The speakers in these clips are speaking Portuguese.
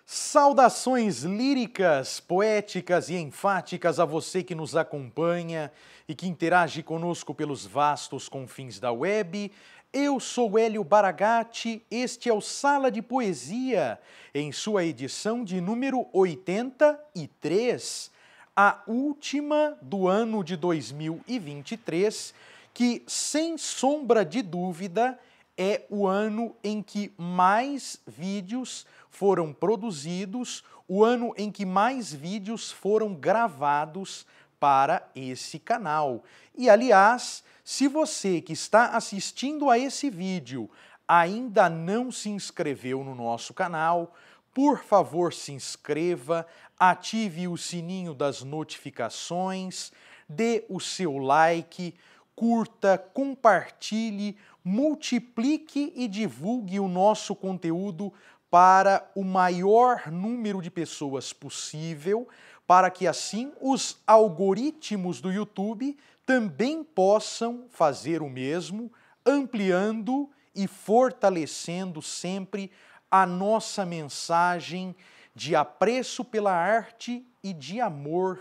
Saudações líricas, poéticas e enfáticas a você que nos acompanha e que interage conosco pelos vastos confins da web. Eu sou Hélio Baragatti, este é o Sala de Poesia, em sua edição de número 83, a última do ano de 2023, que, sem sombra de dúvida, é o ano em que mais vídeos foram produzidos, o ano em que mais vídeos foram gravados para esse canal. E, aliás, se você que está assistindo a esse vídeo ainda não se inscreveu no nosso canal, por favor se inscreva, ative o sininho das notificações, dê o seu like, curta, compartilhe, multiplique e divulgue o nosso conteúdo para o maior número de pessoas possível, para que assim os algoritmos do YouTube também possam fazer o mesmo, ampliando e fortalecendo sempre a nossa mensagem de apreço pela arte e de amor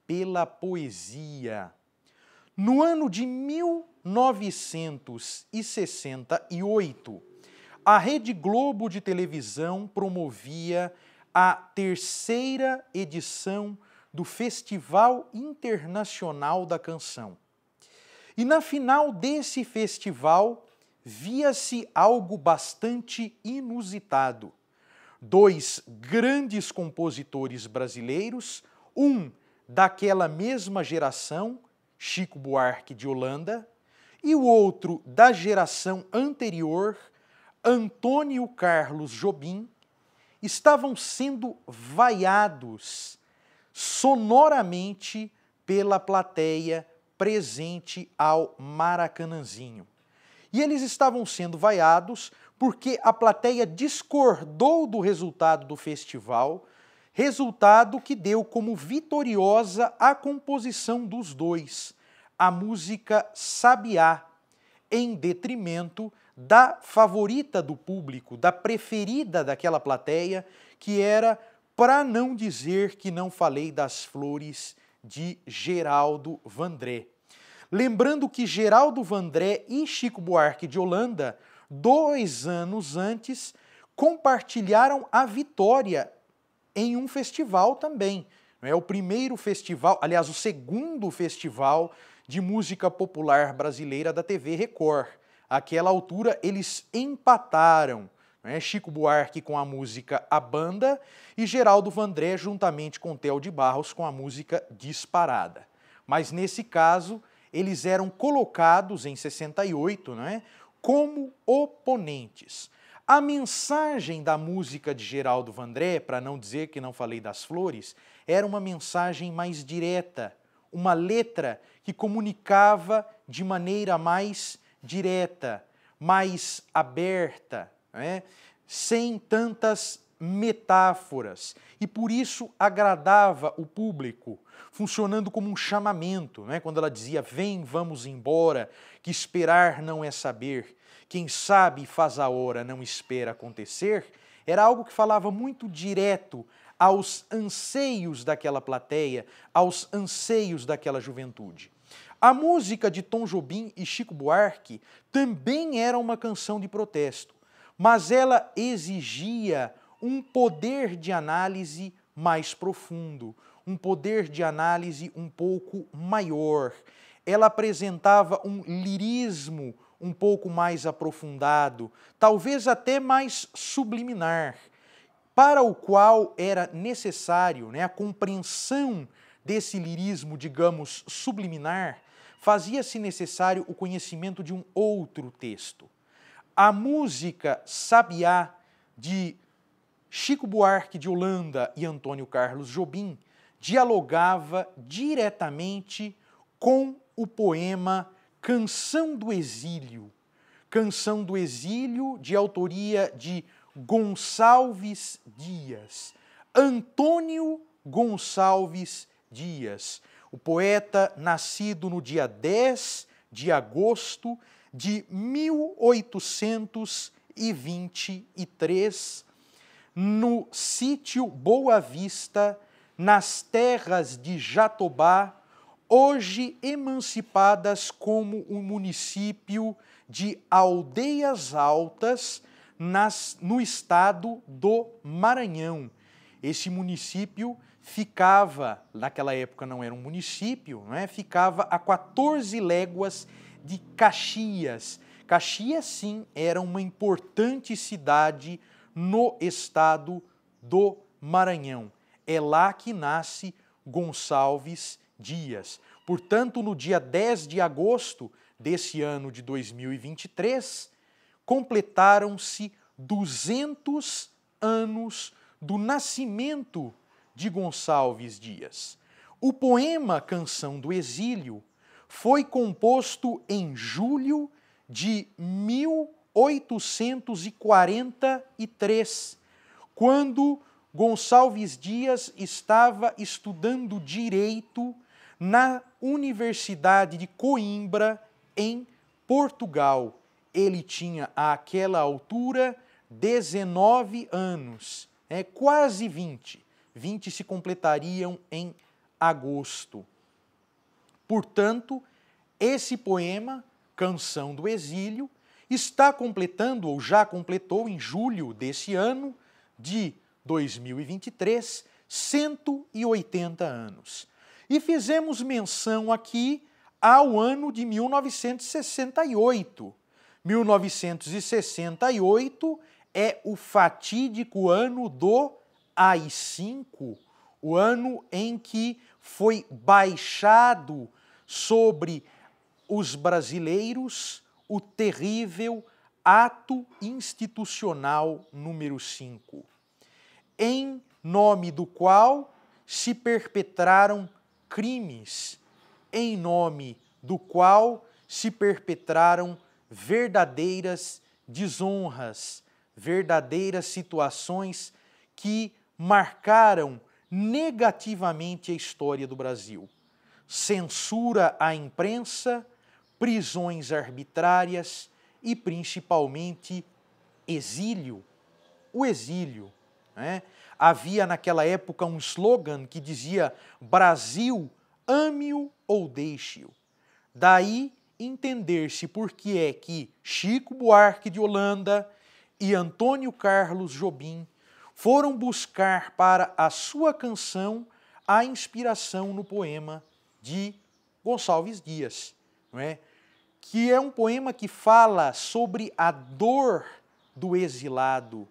pela poesia. No ano de 1968, a Rede Globo de televisão promovia a terceira edição do Festival Internacional da Canção. E na final desse festival, via-se algo bastante inusitado. Dois grandes compositores brasileiros, um daquela mesma geração, Chico Buarque de Holanda, e o outro da geração anterior, Antônio Carlos Jobim, estavam sendo vaiados sonoramente pela plateia presente ao Maracanãzinho. E eles estavam sendo vaiados porque a plateia discordou do resultado do festival, resultado que deu como vitoriosa a composição dos dois, a música Sabiá, em detrimento da favorita do público, da preferida daquela plateia, que era, para não dizer que não falei das flores, de Geraldo Vandré. Lembrando que Geraldo Vandré e Chico Buarque de Holanda, 2 anos antes, compartilharam a vitória em um festival também. É o primeiro festival, aliás, o segundo festival de música popular brasileira da TV Record. Àquela altura, eles empataram, Chico Buarque com a música A Banda e Geraldo Vandré juntamente com Theo de Barros com a música Disparada. Mas nesse caso, eles eram colocados em 68, como oponentes. A mensagem da música de Geraldo Vandré, para não dizer que não falei das flores, era uma mensagem mais direta, uma letra que comunicava de maneira mais direta, mais aberta, sem tantas metáforas, e por isso agradava o público, funcionando como um chamamento, quando ela dizia, vem, vamos embora, que esperar não é saber, quem sabe faz a hora, não espera acontecer, era algo que falava muito direto aos anseios daquela plateia, aos anseios daquela juventude. A música de Tom Jobim e Chico Buarque também era uma canção de protesto, mas ela exigia um poder de análise mais profundo, um poder de análise um pouco maior. Ela apresentava um lirismo um pouco mais aprofundado, talvez até mais subliminar, para o qual era necessário, a compreensão desse lirismo, digamos, subliminar, fazia-se necessário o conhecimento de um outro texto. A música Sabiá, de Chico Buarque de Holanda e Antônio Carlos Jobim, dialogava diretamente com o poema Canção do Exílio. Canção do Exílio, de autoria de Gonçalves Dias. Antônio Gonçalves Dias, o poeta nascido no dia 10 de agosto de 1823, no sítio Boa Vista, nas terras de Jatobá, hoje emancipadas como o município de Aldeias Altas, no estado do Maranhão. Esse município ficava, naquela época não era um município, não é? Ficava a 14 léguas de Caxias. Caxias, sim, era uma importante cidade no estado do Maranhão. É lá que nasce Gonçalves Dias. Portanto, no dia 10 de agosto desse ano de 2023, completaram-se 200 anos do nascimento de Gonçalves Dias. O poema Canção do Exílio foi composto em julho de 1843, quando Gonçalves Dias estava estudando Direito na Universidade de Coimbra, em Portugal. Ele tinha, àquela altura, 19 anos, quase 20. 20 se completariam em agosto. Portanto, esse poema, Canção do Exílio, está completando, ou já completou em julho desse ano de 2023, 180 anos. E fizemos menção aqui ao ano de 1968. 1968 é o fatídico ano do AI-5, o ano em que foi baixado sobre os brasileiros o terrível Ato Institucional número 5, em nome do qual se perpetraram crimes, em nome do qual se perpetraram verdadeiras desonras, verdadeiras situações que marcaram negativamente a história do Brasil. Censura à imprensa, prisões arbitrárias e, principalmente, exílio. O exílio. Havia naquela época um slogan que dizia: Brasil, ame-o ou deixe-o. Daí entender-se por que é que Chico Buarque de Holanda e Antônio Carlos Jobim foram buscar para a sua canção a inspiração no poema de Gonçalves Dias, que é um poema que fala sobre a dor do exilado,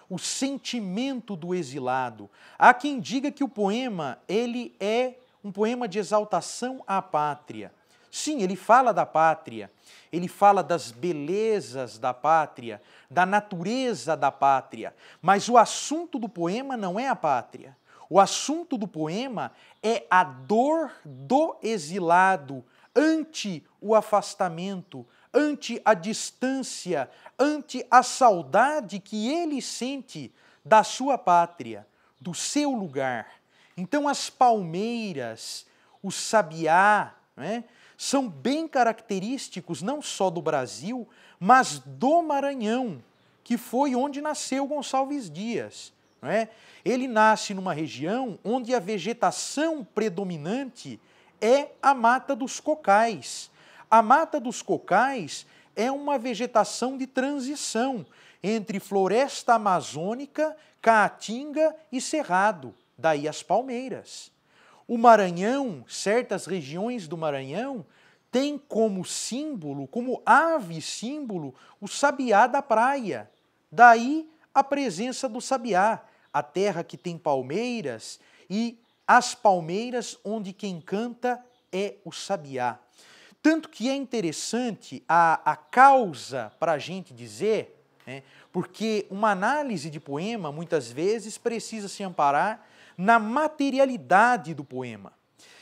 o sentimento do exilado. Há quem diga que o poema ele é um poema de exaltação à pátria. Sim, ele fala da pátria, ele fala das belezas da pátria, da natureza da pátria, mas o assunto do poema não é a pátria. O assunto do poema é a dor do exilado ante o afastamento, ante a distância, ante a saudade que ele sente da sua pátria, do seu lugar. Então as palmeiras, o sabiá, são bem característicos não só do Brasil, mas do Maranhão, que foi onde nasceu Gonçalves Dias. Ele nasce numa região onde a vegetação predominante é a Mata dos Cocais. A Mata dos Cocais é uma vegetação de transição entre floresta amazônica, caatinga e cerrado, daí as palmeiras. O Maranhão, certas regiões do Maranhão, têm como símbolo, como ave símbolo, o sabiá da praia. Daí a presença do sabiá, a terra que tem palmeiras e as palmeiras onde quem canta é o sabiá. Tanto que é interessante a causa para a gente dizer, porque uma análise de poema muitas vezes precisa se amparar na materialidade do poema.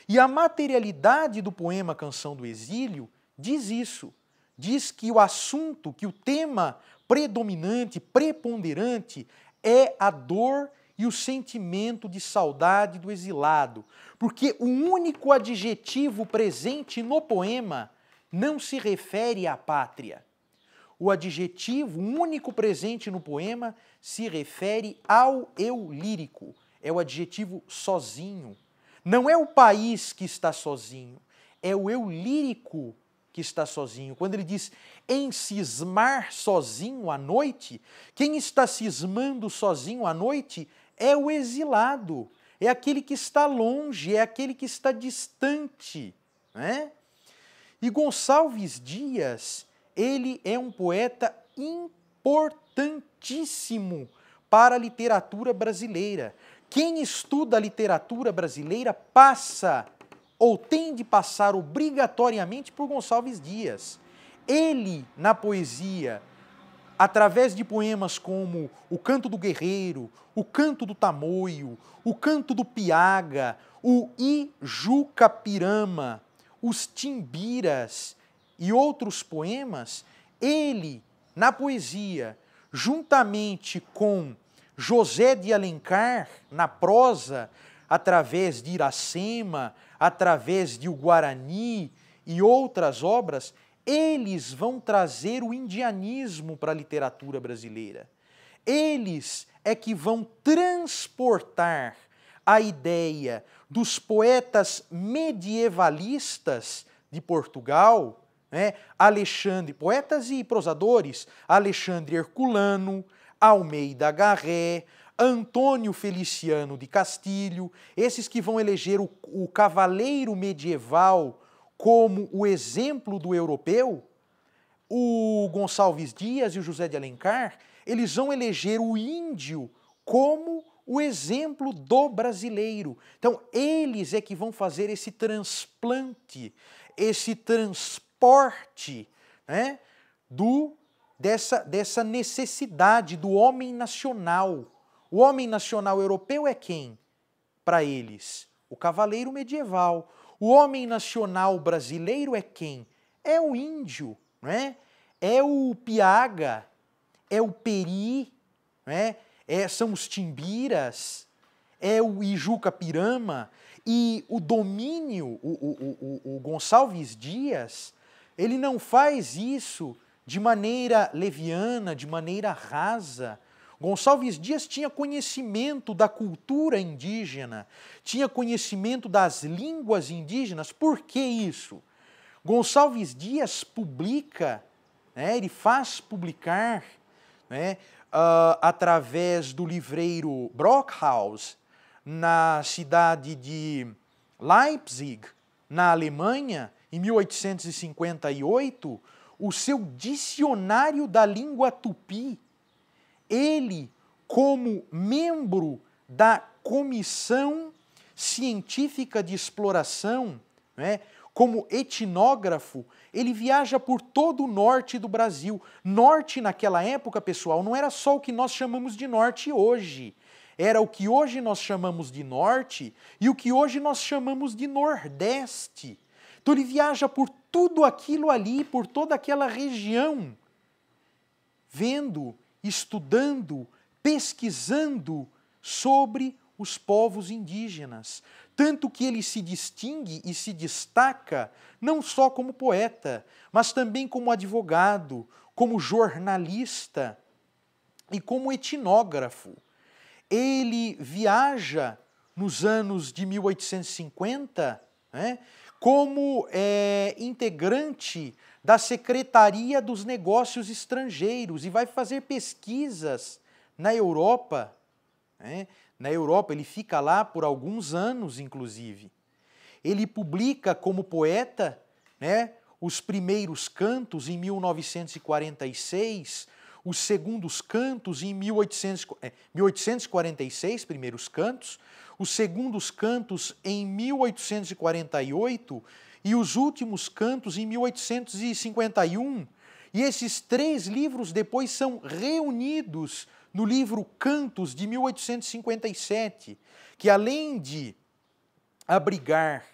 E a materialidade do poema Canção do Exílio diz isso. Diz que o assunto, que o tema predominante, preponderante, é a dor e o sentimento de saudade do exilado. Porque o único adjetivo presente no poema não se refere à pátria. o adjetivo único presente no poema se refere ao eu lírico. É o adjetivo sozinho. Não é o país que está sozinho, é o eu lírico que está sozinho. Quando ele diz em cismar sozinho à noite, quem está cismando sozinho à noite é o exilado, é aquele que está longe, é aquele que está distante, né? E Gonçalves Dias, ele é um poeta importantíssimo para a literatura brasileira. Quem estuda a literatura brasileira passa ou tem de passar obrigatoriamente por Gonçalves Dias. Ele, na poesia, através de poemas como O Canto do Guerreiro, O Canto do Tamoio, O Canto do Piaga, o Ijucapirama, Os Timbiras e outros poemas, ele, na poesia, juntamente com José de Alencar, na prosa, através de Iracema, através de O Guarani e outras obras, eles vão trazer o indianismo para a literatura brasileira. Eles é que vão transportar a ideia dos poetas medievalistas de Portugal, né? Alexandre, poetas e prosadores, Alexandre Herculano, Almeida Garré, Antônio Feliciano de Castilho, esses que vão eleger o cavaleiro medieval como o exemplo do europeu, o Gonçalves Dias e o José de Alencar, eles vão eleger o índio como o exemplo do brasileiro. Então, eles é que vão fazer esse transplante, esse transporte, né, dessa necessidade do homem nacional. O homem nacional europeu é quem? Para eles, o cavaleiro medieval. O homem nacional brasileiro é quem? É o índio, né? É o piaga, é o peri, né? São os timbiras, é o Ijucapirama. E o domínio, o Gonçalves Dias, ele não faz isso de maneira leviana, de maneira rasa. Gonçalves Dias tinha conhecimento da cultura indígena, tinha conhecimento das línguas indígenas. Por que isso? Gonçalves Dias publica, né, ele faz publicar, né, através do livreiro Brockhaus, na cidade de Leipzig, na Alemanha, em 1858, o seu dicionário da língua tupi. Ele, como membro da Comissão Científica de Exploração, né, como etnógrafo, ele viaja por todo o norte do Brasil. Norte, naquela época, pessoal, não era só o que nós chamamos de norte hoje. Era o que hoje nós chamamos de norte e o que hoje nós chamamos de nordeste. Então ele viaja por tudo aquilo ali, por toda aquela região, vendo, estudando, pesquisando sobre os povos indígenas. Tanto que ele se distingue e se destaca não só como poeta, mas também como advogado, como jornalista e como etnógrafo. Ele viaja nos anos de 1850, né, como integrante da Secretaria dos Negócios Estrangeiros e vai fazer pesquisas na Europa. Né? Na Europa, ele fica lá por alguns anos, inclusive. Ele publica como poeta, né, os primeiros cantos em 1946, os segundos cantos em 1846, primeiros cantos, os segundos cantos em 1848 e os últimos cantos em 1851. E esses três livros depois são reunidos no livro Cantos, de 1857, que além de abrigar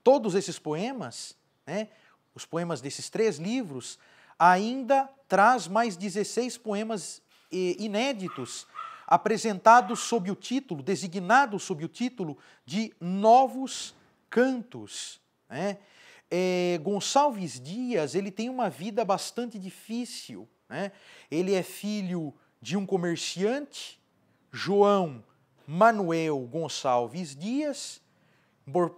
todos esses poemas, né, os poemas desses três livros, ainda traz mais 16 poemas inéditos, apresentados sob o título, designados sob o título de Novos Cantos. Né? Gonçalves Dias, ele tem uma vida bastante difícil, né? Ele é filho de um comerciante, João Manuel Gonçalves Dias,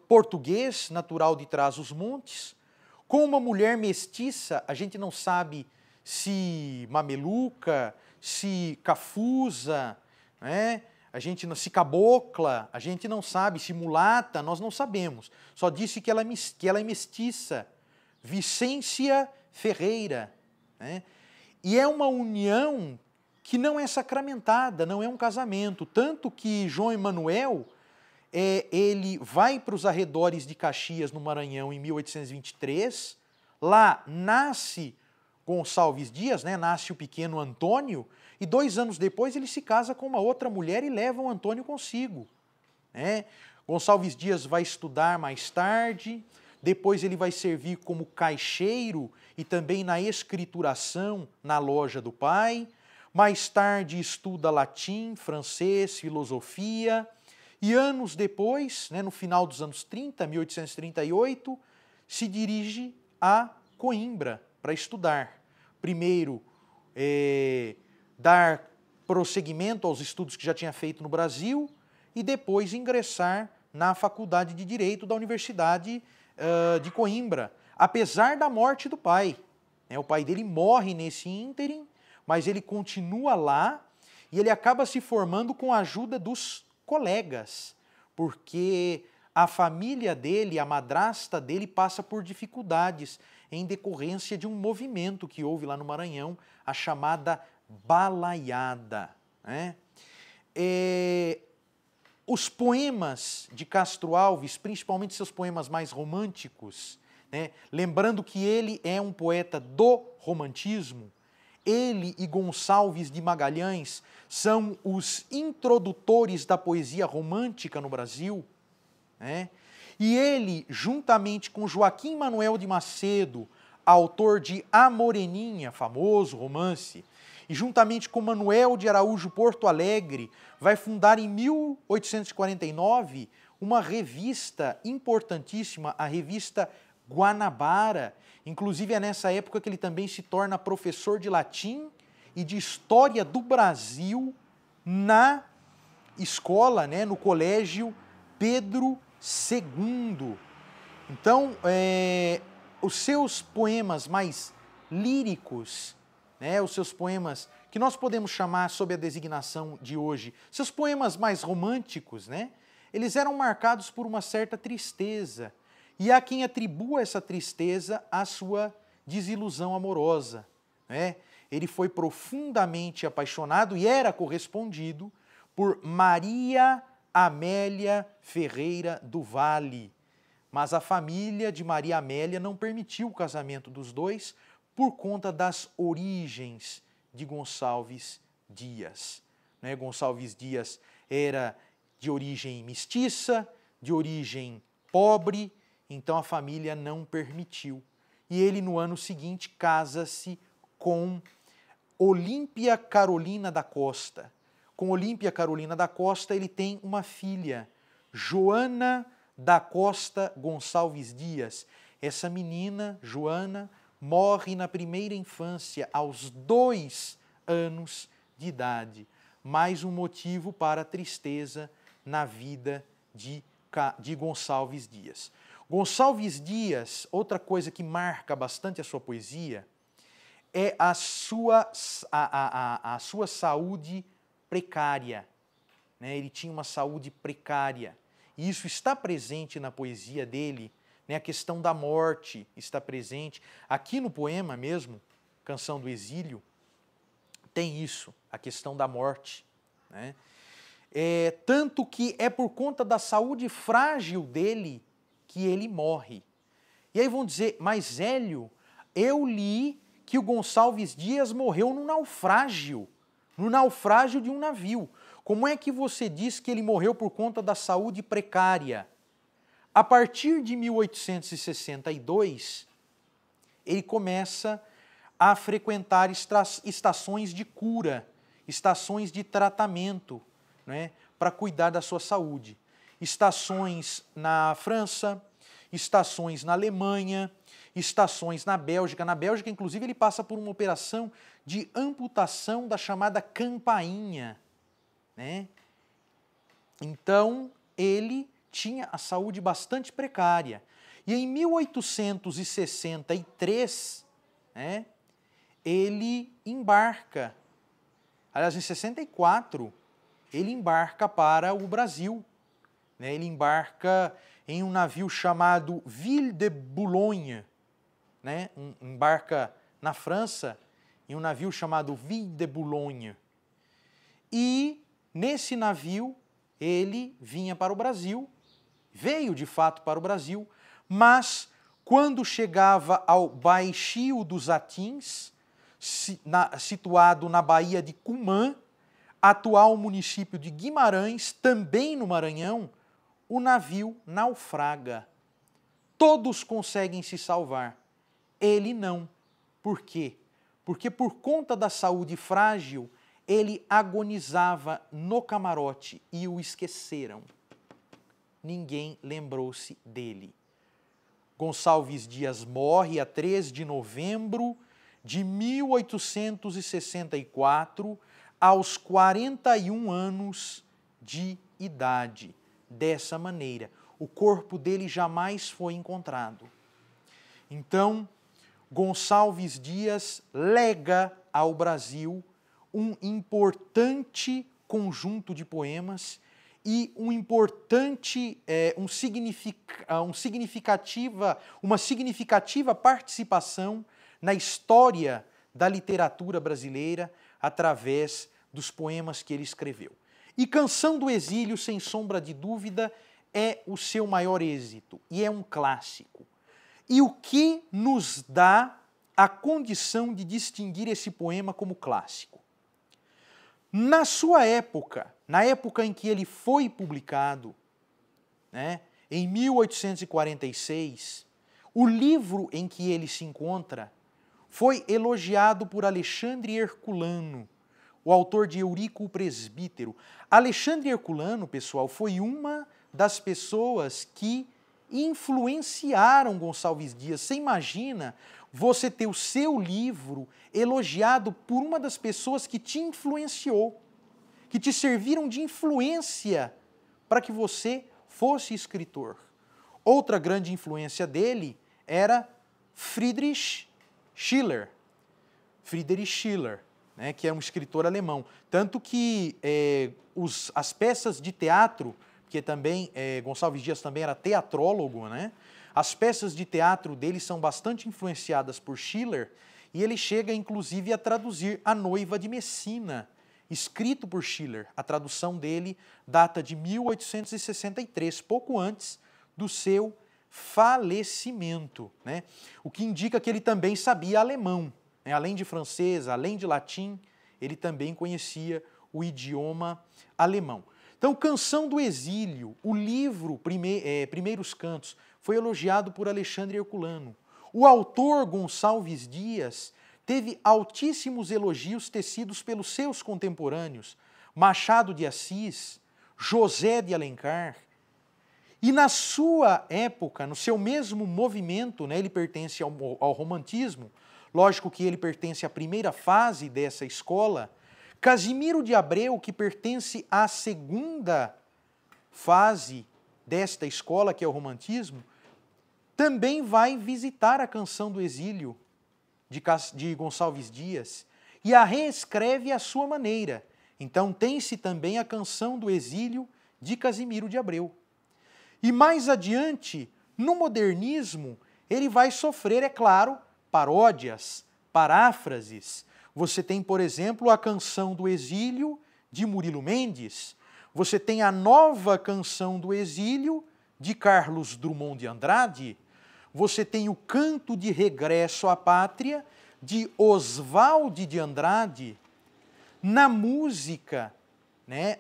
português, natural de Trás-os-Montes, com uma mulher mestiça, a gente não sabe se mameluca, se cafusa, né? Se cabocla, a gente não sabe, se mulata, nós não sabemos. Só disse que ela é mestiça, Vicência Ferreira, né? E é uma união que não é sacramentada, não é um casamento, tanto que João Emanuel, ele vai para os arredores de Caxias, no Maranhão, em 1823, lá nasce Gonçalves Dias, né, nasce o pequeno Antônio, e 2 anos depois ele se casa com uma outra mulher e leva o Antônio consigo, né? Gonçalves Dias vai estudar mais tarde, depois ele vai servir como caixeiro e também na escrituração na loja do pai, mais tarde estuda latim, francês, filosofia, e anos depois, né, no final dos anos 30, 1838, se dirige a Coimbra para estudar. Primeiro, dar prosseguimento aos estudos que já tinha feito no Brasil e depois ingressar na Faculdade de Direito da Universidade de Coimbra, apesar da morte do pai. O pai dele morre nesse ínterim, mas ele continua lá e ele acaba se formando com a ajuda dos colegas, porque a família dele, a madrasta dele, passa por dificuldades em decorrência de um movimento que houve lá no Maranhão, a chamada balaiada, né? Os poemas de Castro Alves, principalmente seus poemas mais românticos, né? Lembrando que ele é um poeta do romantismo, ele e Gonçalves de Magalhães são os introdutores da poesia romântica no Brasil, né? E ele, juntamente com Joaquim Manuel de Macedo, autor de A Moreninha, famoso romance, e juntamente com Manuel de Araújo Porto Alegre, vai fundar em 1849 uma revista importantíssima, a revista Guanabara. Inclusive é nessa época que ele também se torna professor de latim e de história do Brasil na escola, né, no colégio Pedro II. Então, os seus poemas mais líricos, né, os seus poemas que nós podemos chamar sob a designação de hoje, seus poemas mais românticos, né, eles eram marcados por uma certa tristeza. E há quem atribua essa tristeza à sua desilusão amorosa, né? Ele foi profundamente apaixonado e era correspondido por Maria Amélia Ferreira do Vale. Mas a família de Maria Amélia não permitiu o casamento dos dois por conta das origens de Gonçalves Dias, né? Gonçalves Dias era de origem mestiça, de origem pobre, então a família não permitiu. E ele, no ano seguinte, casa-se com Olímpia Carolina da Costa. Com Olímpia Carolina da Costa, ele tem uma filha, Joana da Costa Gonçalves Dias. Essa menina, Joana, morre na primeira infância, aos 2 anos de idade. Mais um motivo para a tristeza na vida de Gonçalves Dias. Gonçalves Dias, outra coisa que marca bastante a sua poesia, é a sua saúde precária, né? Ele tinha uma saúde precária. E isso está presente na poesia dele, né? A questão da morte está presente. Aqui no poema mesmo, Canção do Exílio, tem isso, a questão da morte, né? Tanto que é por conta da saúde frágil dele que ele morre. E aí vão dizer, mas Hélio, eu li que o Gonçalves Dias morreu no naufrágio de um navio. Como é que você diz que ele morreu por conta da saúde precária? A partir de 1862, ele começa a frequentar estações de cura, estações de tratamento, né, para cuidar da sua saúde. Estações na França, estações na Alemanha, estações na Bélgica. Na Bélgica, inclusive, ele passa por uma operação de amputação da chamada campainha, né? Então, ele tinha a saúde bastante precária. E em 1863, né, ele embarca, aliás, em 64, ele embarca para o Brasil. Né, ele embarca em um navio chamado Ville de Boulogne, né, embarca na França em um navio chamado Ville de Boulogne. E nesse navio ele vinha para o Brasil, veio de fato para o Brasil, mas quando chegava ao Baixio dos Atins, situado na Baía de Cumã, atual município de Guimarães, também no Maranhão, o navio naufraga. Todos conseguem se salvar. Ele não. Por quê? Porque por conta da saúde frágil, ele agonizava no camarote e o esqueceram. Ninguém lembrou-se dele. Gonçalves Dias morre a 3 de novembro de 1864, aos 41 anos de idade. Dessa maneira, o corpo dele jamais foi encontrado. Então, Gonçalves Dias lega ao Brasil um importante conjunto de poemas e uma significativa participação na história da literatura brasileira através dos poemas que ele escreveu. E Canção do Exílio, sem sombra de dúvida, é o seu maior êxito e é um clássico. E o que nos dá a condição de distinguir esse poema como clássico? Na sua época, na época em que ele foi publicado, né, em 1846, o livro em que ele se encontra foi elogiado por Alexandre Herculano, o autor de Eurico o Presbítero. Alexandre Herculano, pessoal, foi uma das pessoas que influenciaram Gonçalves Dias. Você imagina você ter o seu livro elogiado por uma das pessoas que te influenciou, que te serviram de influência para que você fosse escritor. Outra grande influência dele era Friedrich Schiller. Friedrich Schiller, né, que é um escritor alemão. Tanto que as peças de teatro, porque também Gonçalves Dias também era teatrólogo, né? As peças de teatro dele são bastante influenciadas por Schiller e ele chega, inclusive, a traduzir A Noiva de Messina, escrito por Schiller. A tradução dele data de 1863, pouco antes do seu falecimento, né? O que indica que ele também sabia alemão, né? Além de francês, além de latim, ele também conhecia o idioma alemão. Então, Canção do Exílio, o livro Primeiros Cantos, foi elogiado por Alexandre Herculano. O autor Gonçalves Dias teve altíssimos elogios tecidos pelos seus contemporâneos, Machado de Assis, José de Alencar. E na sua época, no seu mesmo movimento, né, ele pertence ao romantismo, lógico que ele pertence à primeira fase dessa escola, Casimiro de Abreu, que pertence à segunda fase desta escola, que é o romantismo, também vai visitar a Canção do Exílio de Gonçalves Dias e a reescreve à sua maneira. Então tem-se também a Canção do Exílio de Casimiro de Abreu. E mais adiante, no modernismo, ele vai sofrer, é claro, paródias, paráfrases. Você tem, por exemplo, a Canção do Exílio de Murilo Mendes. Você tem a nova Canção do Exílio de Carlos Drummond de Andrade. Você tem o Canto de Regresso à Pátria de Oswald de Andrade. Na música, né,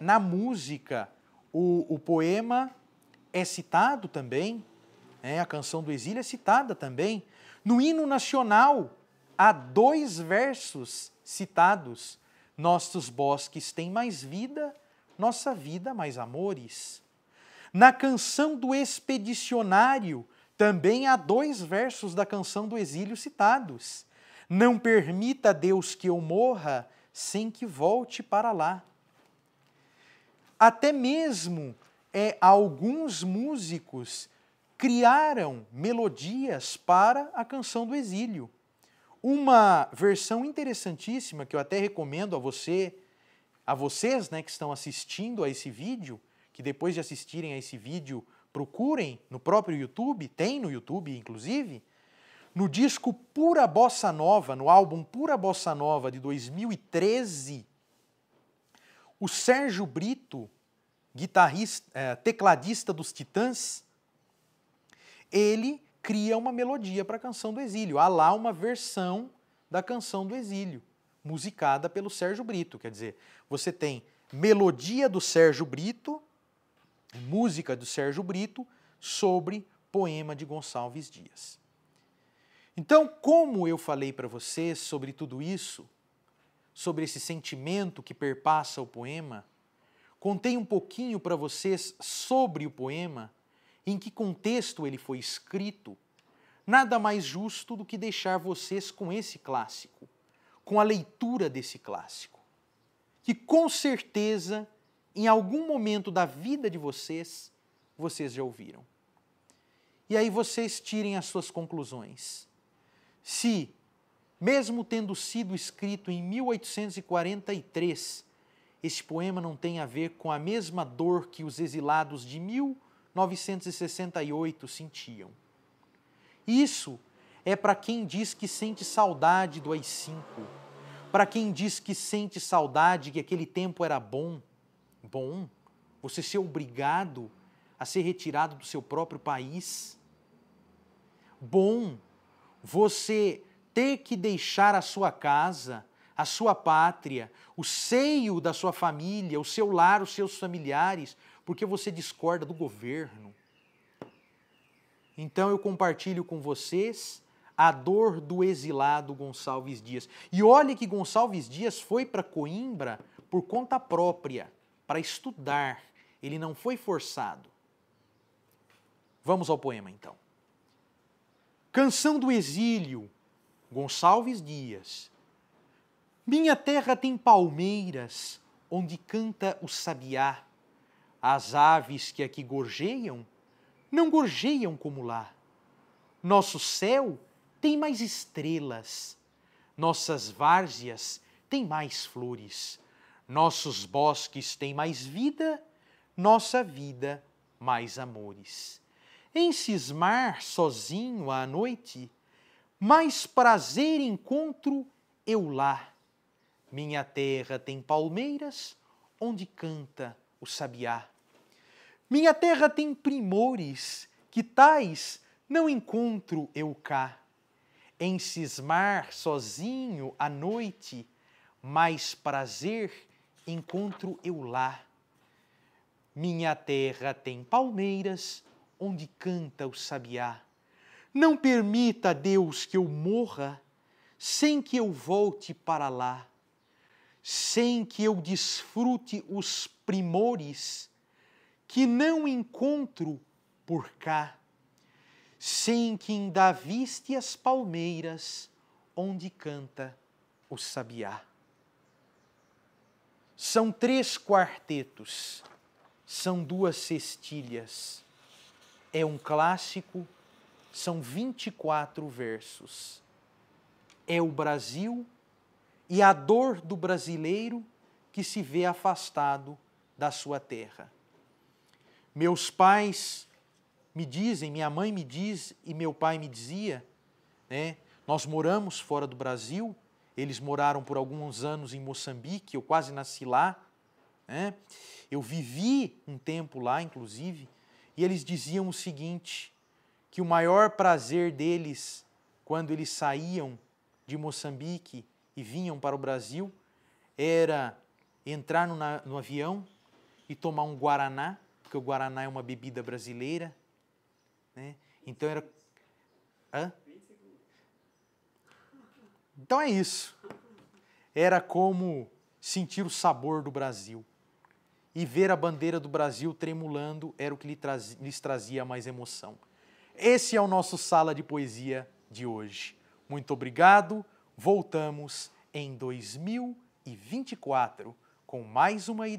o poema é citado também, né, a Canção do Exílio é citada também. No hino nacional, há 2 versos citados. Nossos bosques têm mais vida, nossa vida mais amores. Na Canção do Expedicionário, Também há 2 versos da Canção do Exílio citados. Não permita, Deus, que eu morra sem que volte para lá. Até mesmo alguns músicos criaram melodias para a Canção do Exílio. Uma versão interessantíssima que eu até recomendo a vocês, né, que estão assistindo a esse vídeo, que depois de assistirem a esse vídeo procurem no próprio YouTube, tem no YouTube inclusive, no disco Pura Bossa Nova, no álbum Pura Bossa Nova de 2013, o Sérgio Brito, tecladista dos Titãs, ele cria uma melodia para a Canção do Exílio. Há lá uma versão da Canção do Exílio, musicada pelo Sérgio Brito. Quer dizer, você tem melodia do Sérgio Brito, música do Sérgio Brito, sobre poema de Gonçalves Dias. Então, como eu falei para vocês sobre tudo isso, sobre esse sentimento que perpassa o poema, contei um pouquinho para vocês sobre o poema, em que contexto ele foi escrito, nada mais justo do que deixar vocês com esse clássico, com a leitura desse clássico, que com certeza, em algum momento da vida de vocês, vocês já ouviram. E aí vocês tirem as suas conclusões. Se, mesmo tendo sido escrito em 1843, este poema não tem a ver com a mesma dor que os exilados de 1968 sentiam. Isso é para quem diz que sente saudade do AI-5, para quem diz que sente saudade que aquele tempo era bom, você ser obrigado a ser retirado do seu próprio país, bom, você ter que deixar a sua casa, a sua pátria, o seio da sua família, o seu lar, os seus familiares, porque você discorda do governo. Então eu compartilho com vocês a dor do exilado Gonçalves Dias. E olhe que Gonçalves Dias foi para Coimbra por conta própria, para estudar. Ele não foi forçado. Vamos ao poema, então. Canção do Exílio, Gonçalves Dias. Minha terra tem palmeiras, onde canta o sabiá. As aves que aqui gorjeiam, não gorjeiam como lá. Nosso céu tem mais estrelas, nossas várzeas têm mais flores, nossos bosques têm mais vida, nossa vida mais amores. Em cismar sozinho à noite, mais prazer encontro eu lá. Minha terra tem palmeiras, onde canta o sabiá. Minha terra tem primores, que tais não encontro eu cá. Em cismar sozinho à noite, mais prazer encontro eu lá. Minha terra tem palmeiras, onde canta o sabiá. Não permita, Deus, que eu morra, sem que eu volte para lá, sem que eu desfrute os primores que não encontro por cá, sem que ainda viste as palmeiras onde canta o sabiá. São 3 quartetos, são 2 cestilhas, é um clássico, são 24 versos. É o Brasil e a dor do brasileiro que se vê afastado da sua terra. Meus pais me dizem, minha mãe me diz e meu pai me dizia, né, nós moramos fora do Brasil, eles moraram por alguns anos em Moçambique, eu quase nasci lá, né, eu vivi um tempo lá, inclusive, e eles diziam o seguinte, que o maior prazer deles, quando eles saíam de Moçambique e vinham para o Brasil, era entrar no avião e tomar um guaraná, porque o guaraná é uma bebida brasileira, né? Então era... Hã? Então é isso. Era como sentir o sabor do Brasil. E ver a bandeira do Brasil tremulando era o que lhes trazia mais emoção. Esse é o nosso Sala de Poesia de hoje. Muito obrigado, voltamos em 2024 com mais uma edição